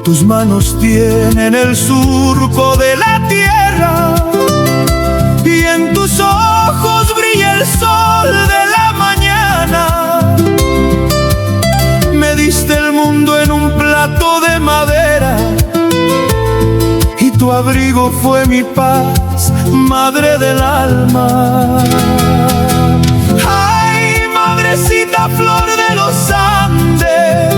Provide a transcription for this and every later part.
Tus manos tienen el surco de la tierra y en tus ojos brilla el sol de la mañana. Me diste el mundo en un plato de madera y tu abrigo fue mi paz, madre del alma. Ay, madrecita flor de los Andes,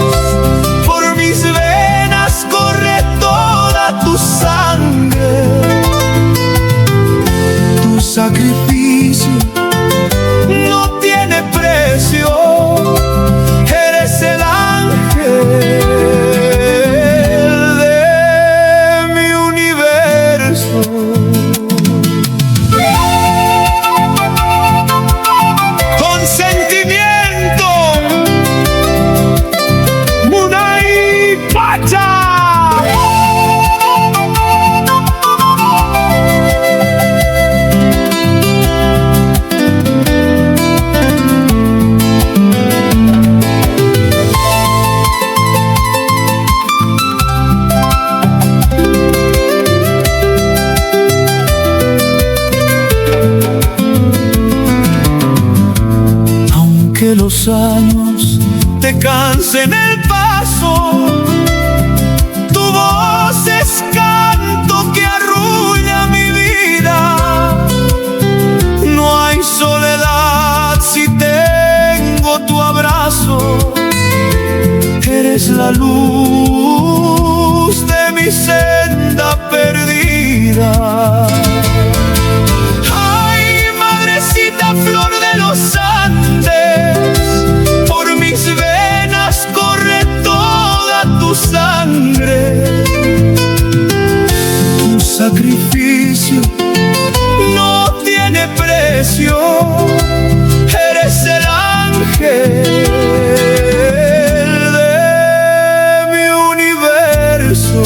por mis venas corre toda tu sangre. Tu sacrificio no tiene precio, eres el ángel de mi universo. Con sentimiento, Munay Pacha. Que los años te cansen el paso, tu voz es canto que arrulla mi vida. No hay soledad si tengo tu abrazo, eres la luz de mi senda perdida. Ay, madrecita flor de los Andes, por mis venas corre toda tu sangre. Tu sacrificio no tiene precio, eres el ángel de mi universo.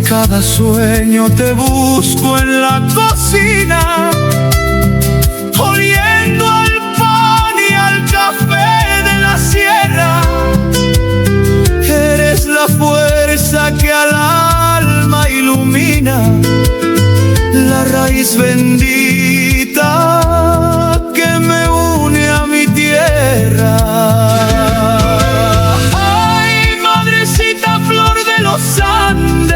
Cada sueño te busco en la cocina, oliendo al pan y al café de la sierra. Eres la fuerza que al alma ilumina, la raíz bendita que me une a mi tierra. Ay, madrecita flor de los Andes,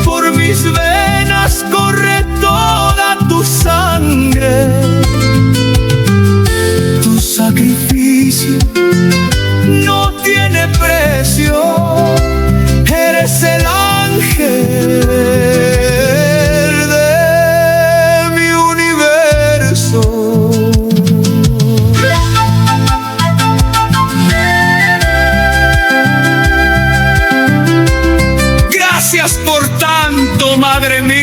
por mis venas corre toda tu sangre. Tu sacrificio no tiene precio, eres el ángel de mi universo. Gracias por tanto, madre mía.